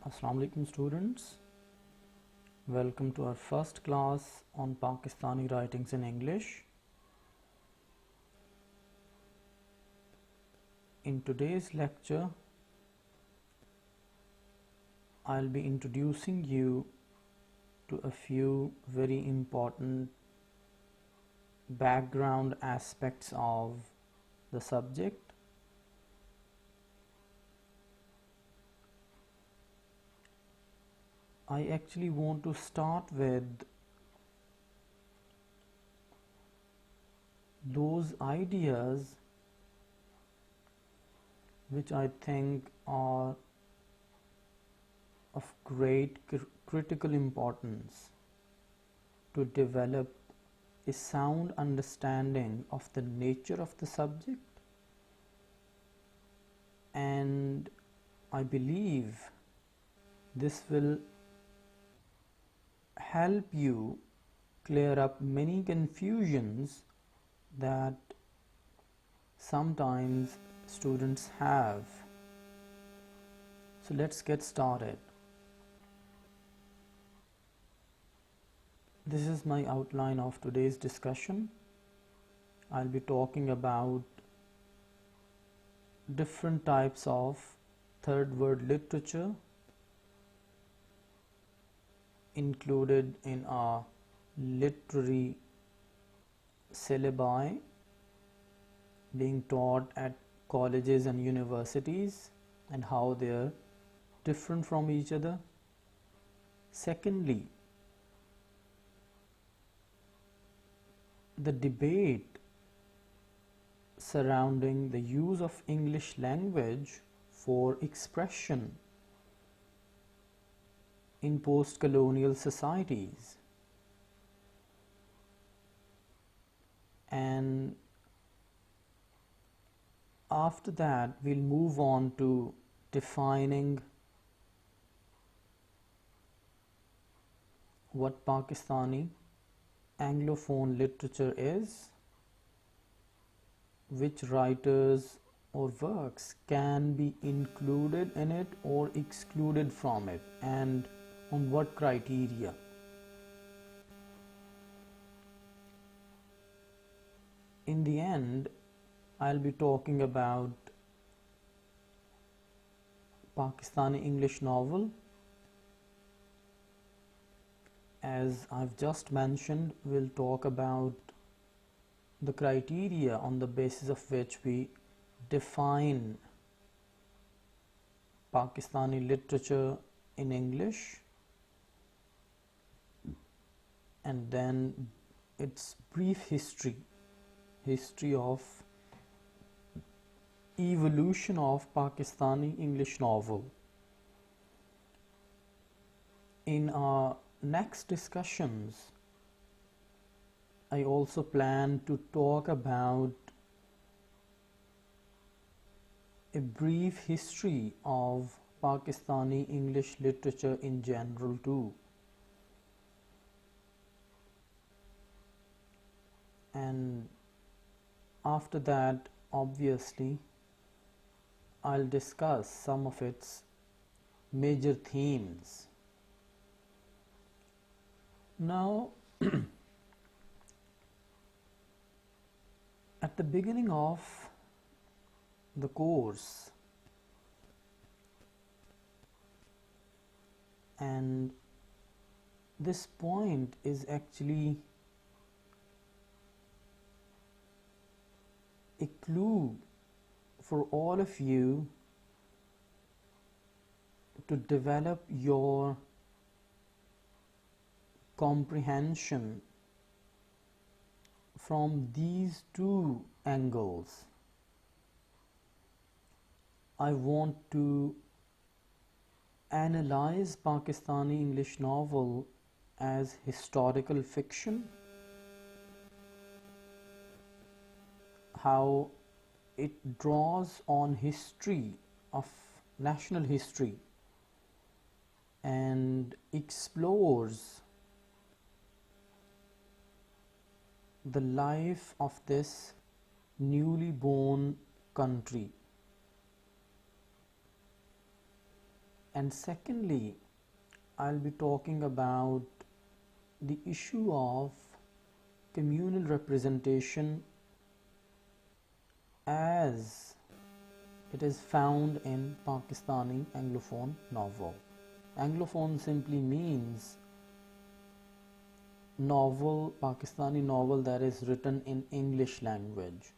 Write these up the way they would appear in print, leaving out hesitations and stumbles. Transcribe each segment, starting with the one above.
Assalamu alaikum students. Welcome to our first class on Pakistani writings in English. In today's lecture, I'll be introducing you to a few very important background aspects of the subject. I actually want to start with those ideas which I think are of great critical importance to develop a sound understanding of the nature of the subject, and I believe this will help you clear up many confusions that sometimes students have. So let's get started. This is my outline of today's discussion. I'll be talking about different types of third word literature included in our literary syllabi being taught at colleges and universities and how they are different from each other. Secondly, the debate surrounding the use of English language for expression in post-colonial societies, and after that we'll move on to defining what Pakistani Anglophone literature is, which writers or works can be included in it or excluded from it, and on what criteria. In the end, I'll be talking about Pakistani English novel. As I've just mentioned, we'll talk about the criteria on the basis of which we define Pakistani literature in English, and then its brief history of evolution of Pakistani English novel. In our next discussions, I also plan to talk about a brief history of Pakistani English literature in general too. And after that, obviously, I'll discuss some of its major themes. Now, at the beginning of the course, and this point is actually a clue for all of you to develop your comprehension from these two angles. I want to analyze Pakistani English novel as historical fiction, how it draws on history of national history and explores the life of this newly born country. And secondly, I'll be talking about the issue of communal representation as it is found in Pakistani Anglophone novel. Anglophone simply means novel, Pakistani novel that is written in English language.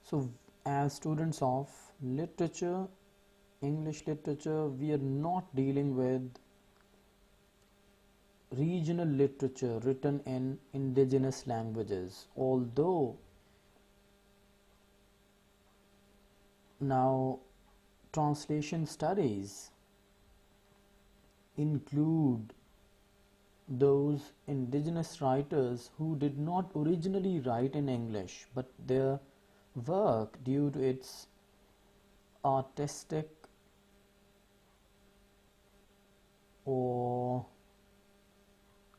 So as students of literature, English literature, we are not dealing with regional literature written in indigenous languages, although now translation studies include those indigenous writers who did not originally write in English, but their work, due to its artistic or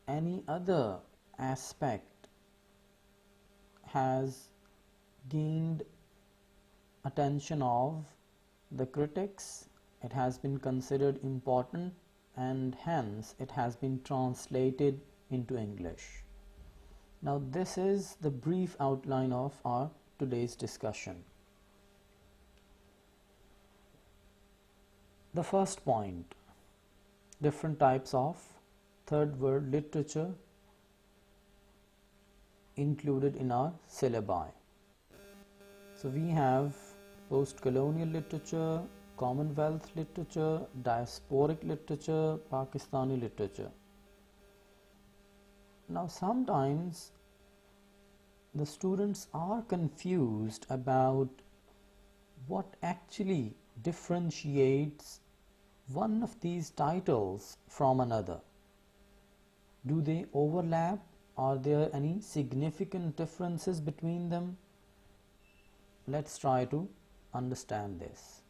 any other aspect, has gained attention of the critics. It has been considered important, and hence it has been translated into English. Now this is the brief outline of our today's discussion. The first point, different types of third world literature included in our syllabi. So we have postcolonial literature, Commonwealth literature, Diasporic literature, Pakistani literature. Now sometimes the students are confused about what actually differentiates one of these titles from another. Do they overlap? Are there any significant differences between them? Let's try to understand this.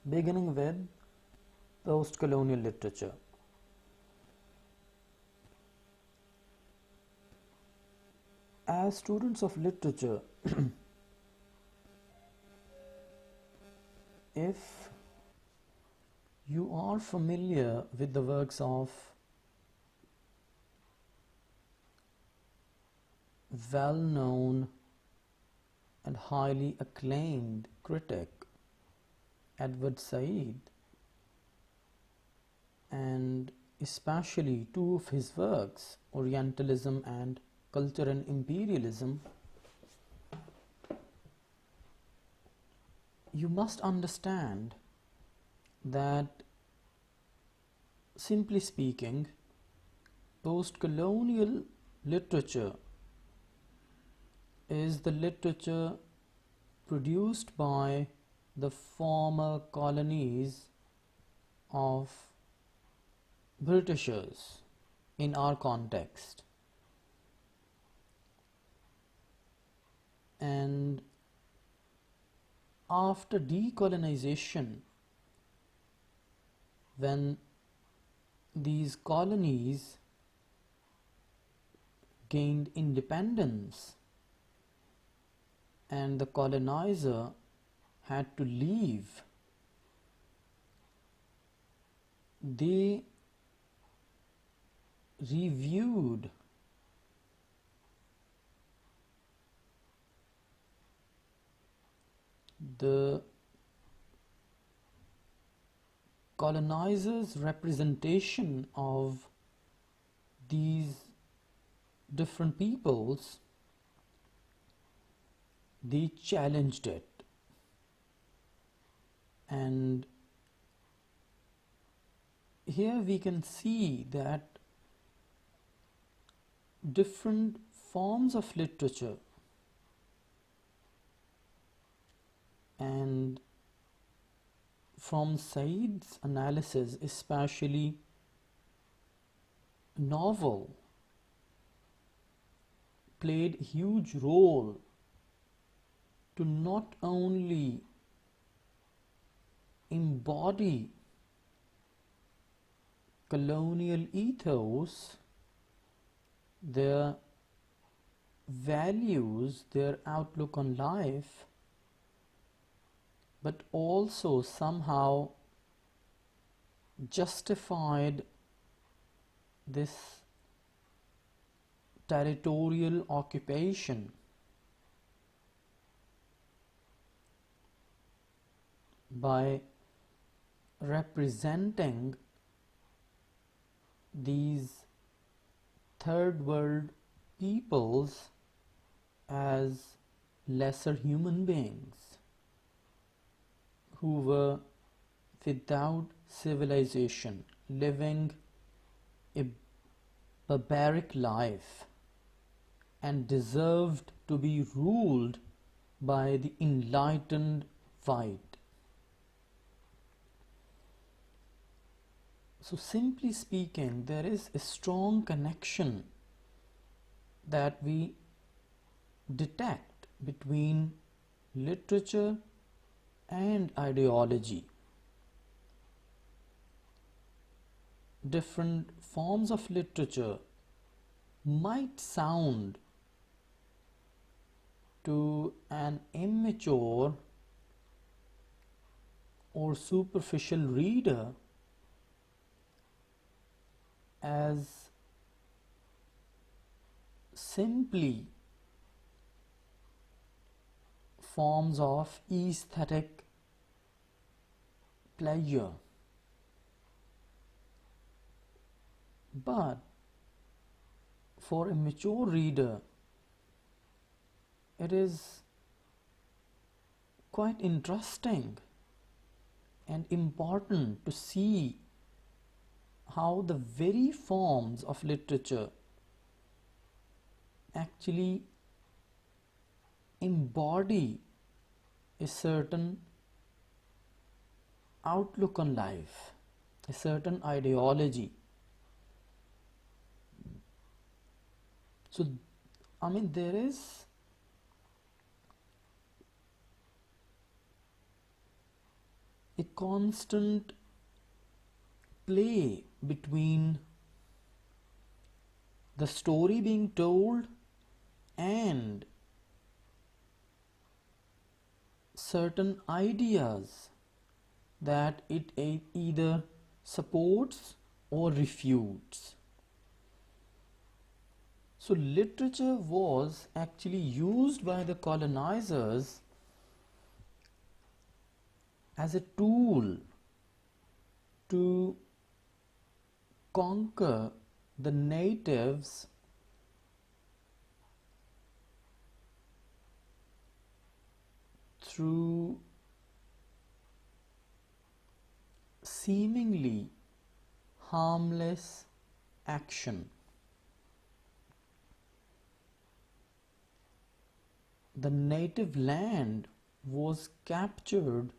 Beginning with postcolonial literature. As students of literature, if you are familiar with the works of well-known and highly acclaimed critic Edward Said, and especially two of his works, Orientalism and Culture and Imperialism, you must understand that, simply speaking, postcolonial literature is the literature produced by the former colonies of Britishers in our context. And after decolonization, when these colonies gained independence and the colonizer had to leave, they reviewed the colonizers' representation of these different peoples. They challenged it, and here we can see that different forms of literature and from Said's analysis, especially novel, played a huge role to not only embody colonial ethos, their values, their outlook on life, but also somehow justified this territorial occupation by representing these third world peoples as lesser human beings who were without civilization, living a barbaric life, and deserved to be ruled by the enlightened white. So simply speaking, there is a strong connection that we detect between literature and ideology. Different forms of literature might sound to an immature or superficial reader as simply forms of aesthetic pleasure. But for a mature reader, it is quite interesting and important to see how the very forms of literature actually embody a certain outlook on life, a certain ideology. So, there is a constant play between the story being told and certain ideas that it either supports or refutes. So literature was actually used by the colonizers as a tool to conquer the natives through seemingly harmless action. The native land was captured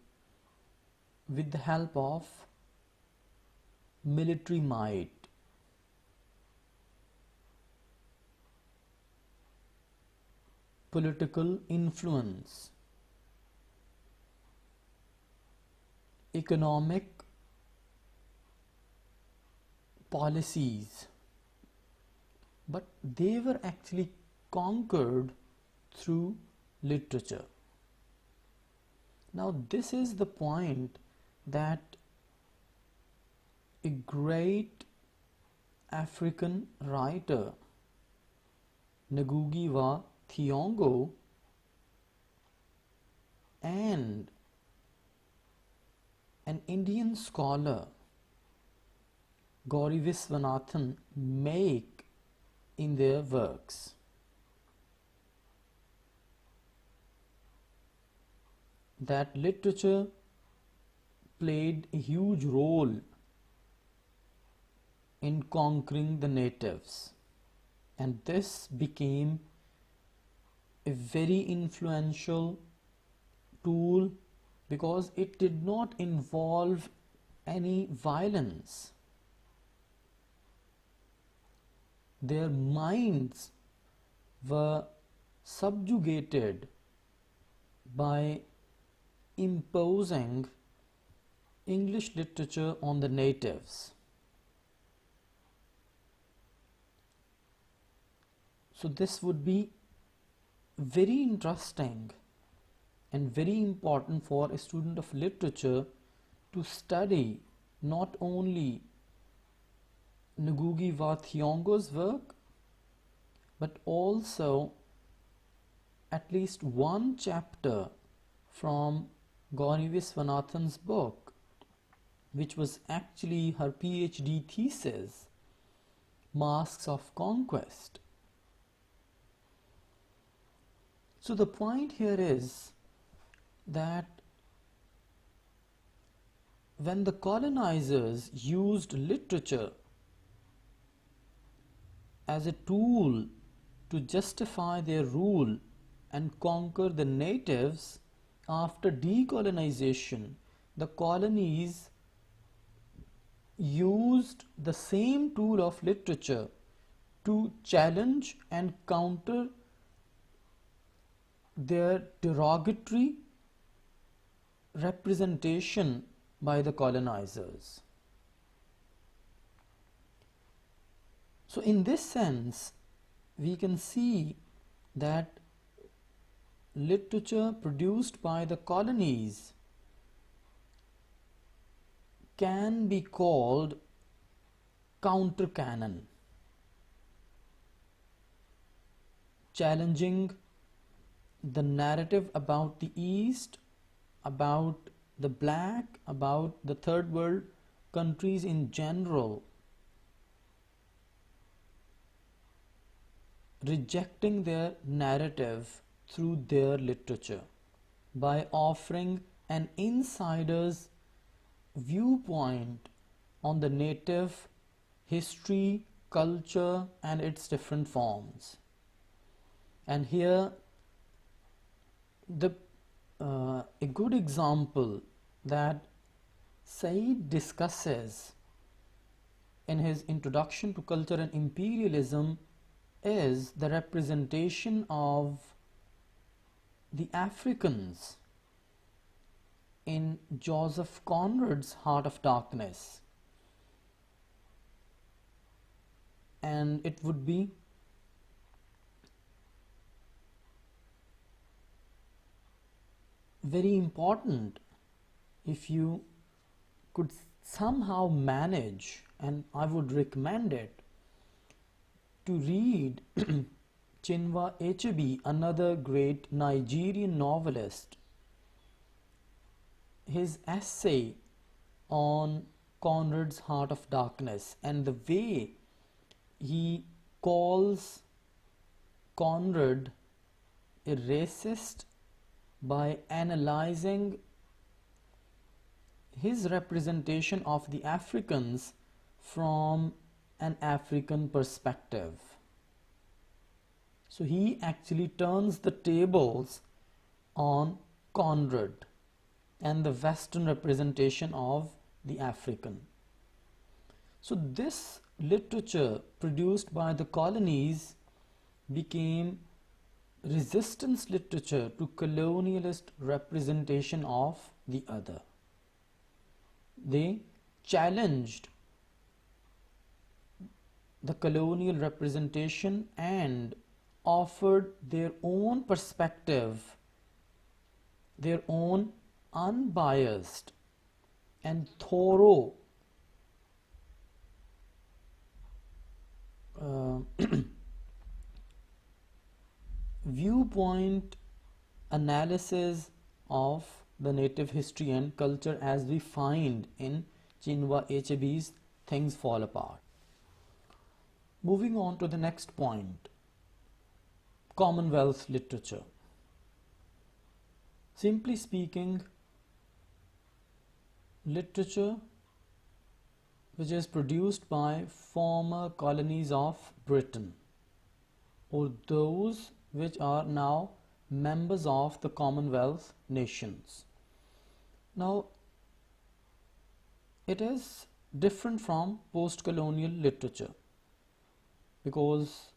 with the help of military might. Political influence, economic policies, but they were actually conquered through literature. Now this is the point that a great African writer, Ngugi wa Thiong'o, and an Indian scholar, Gauri Viswanathan, make in their works. That literature played a huge role in conquering the natives, and this became a very influential tool because it did not involve any violence. Their minds were subjugated by imposing English literature on the natives. So this would be very interesting and very important for a student of literature to study not only Ngugi wa Thiong'o's work, but also at least one chapter from Gauri Viswanathan's book, which was actually her PhD thesis, Masks of Conquest. So the point here is that when the colonizers used literature as a tool to justify their rule and conquer the natives, after decolonization, the colonies used the same tool of literature to challenge and counter their derogatory representation by the colonizers. So in this sense, we can see that literature produced by the colonies can be called counter canon, challenging the narrative about the East, about the black, about the third world countries in general, rejecting their narrative through their literature by offering an insider's viewpoint on the native history, culture, and its different forms. And here a good example that Said discusses in his Introduction to Culture and Imperialism is the representation of the Africans in Joseph Conrad's Heart of Darkness. And it would be very important if you could somehow manage, and I would recommend it, to read Chinua Achebe, another great Nigerian novelist, his essay on Conrad's Heart of Darkness, and the way he calls Conrad a racist by analyzing his representation of the Africans from an African perspective. So he actually turns the tables on Conrad and the Western representation of the African. So this literature produced by the colonies became resistance literature to colonialist representation of the other. They challenged the colonial representation and offered their own perspective, their own unbiased and thorough viewpoint analysis of the native history and culture as we find in Chinua Achebe's Things Fall Apart. Moving on to the next point, Commonwealth literature. Simply speaking, literature which is produced by former colonies of Britain or those which are now members of the Commonwealth nations. Now, it is different from post-colonial literature because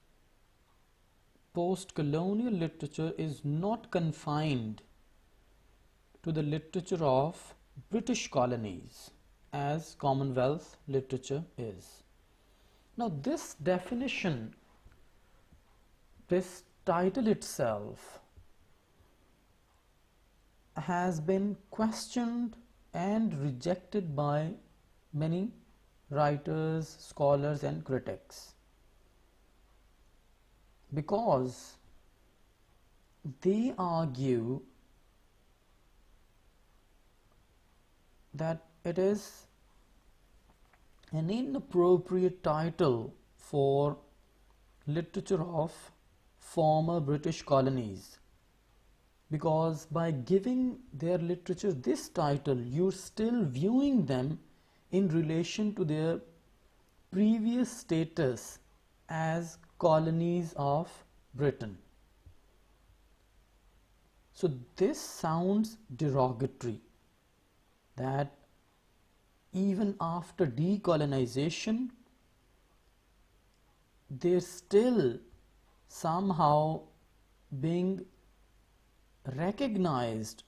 post-colonial literature is not confined to the literature of British colonies as Commonwealth literature is. Now, this definition, this title itself has been questioned and rejected by many writers, scholars and critics, because they argue that it is an inappropriate title for literature of former British colonies, because by giving their literature this title, you're still viewing them in relation to their previous status as colonies of Britain. So this sounds derogatory, that even after decolonization, they're still somehow being recognized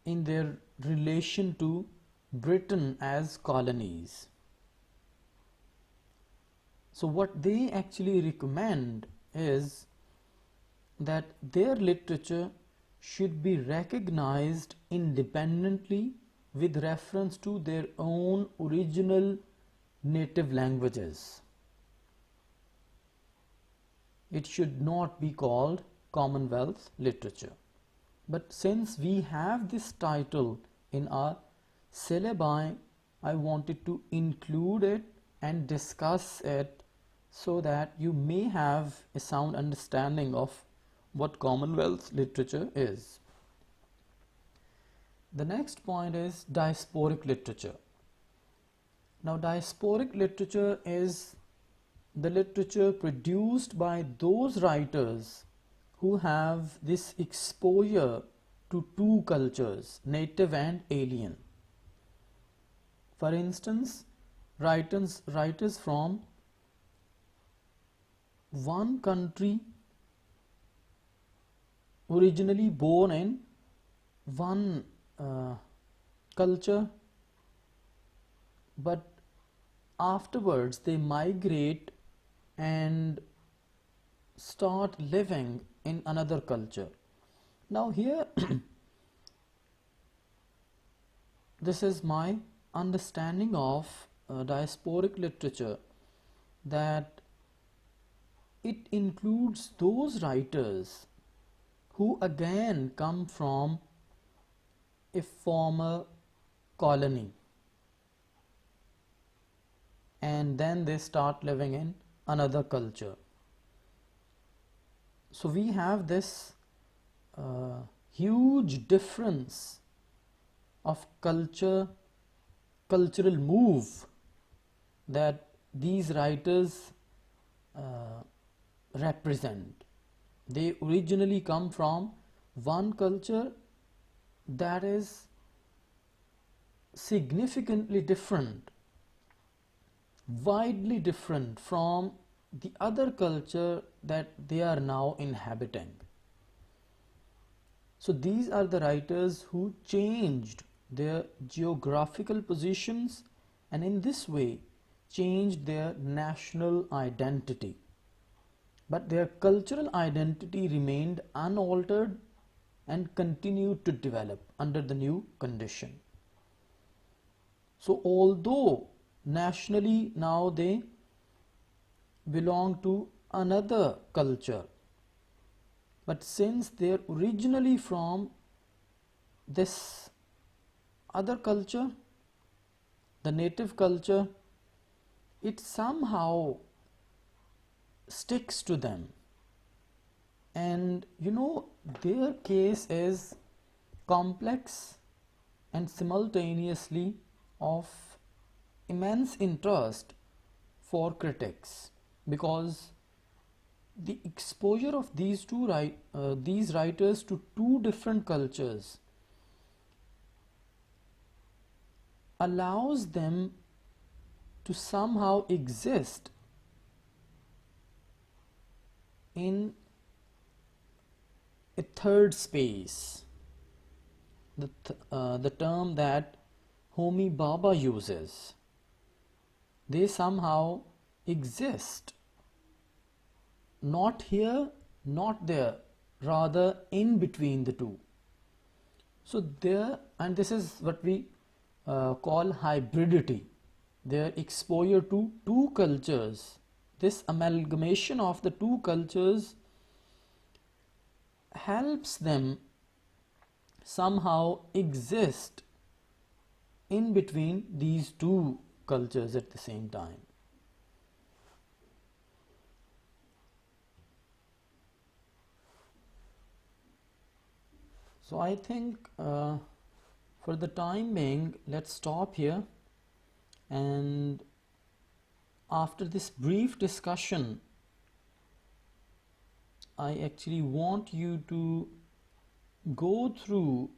in their relation to Britain as colonies. So what they actually recommend is that their literature should be recognized independently with reference to their own original native languages. It should not be called Commonwealth Literature. But since we have this title in our syllabi, I wanted to include it and discuss it so that you may have a sound understanding of what Commonwealth Literature is. The next point is Diasporic Literature. Now, Diasporic Literature is the literature produced by those writers who have this exposure to two cultures, native and alien. For instance, writers from one country, originally born in one culture, but afterwards they migrate and start living in another culture. Now here this is my understanding of diasporic literature, that it includes those writers who again come from a former colony and then they start living in another culture. So we have this huge difference of cultural move that these writers represent. They originally come from one culture that is significantly different, widely different from the other culture that they are now inhabiting. So these are the writers who changed their geographical positions and in this way changed their national identity. But their cultural identity remained unaltered and continued to develop under the new condition. So although nationally now they belong to another culture, but since they are originally from this other culture, the native culture, it somehow sticks to them. And you know, their case is complex and simultaneously of immense interest for critics, because the exposure of these writers to two different cultures allows them to somehow exist in a third space, the term that Homi Bhabha uses. They somehow exist not here, not there, rather in between the two. So there, and this is what we called hybridity, their exposure to two cultures. This amalgamation of the two cultures helps them somehow exist in between these two cultures at the same time. So I think for the time being, let's stop here, and after this brief discussion, I actually want you to go through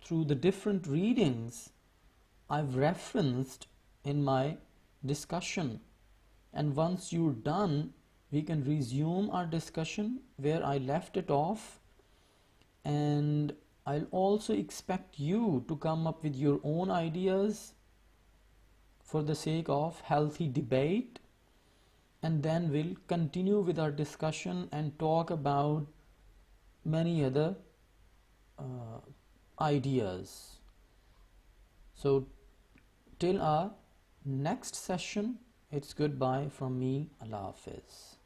through the different readings I've referenced in my discussion, and once you're done, we can resume our discussion where I left it off, and I'll also expect you to come up with your own ideas for the sake of healthy debate, and then we'll continue with our discussion and talk about many other ideas. So till our next session, it's goodbye from me. Allah Hafiz.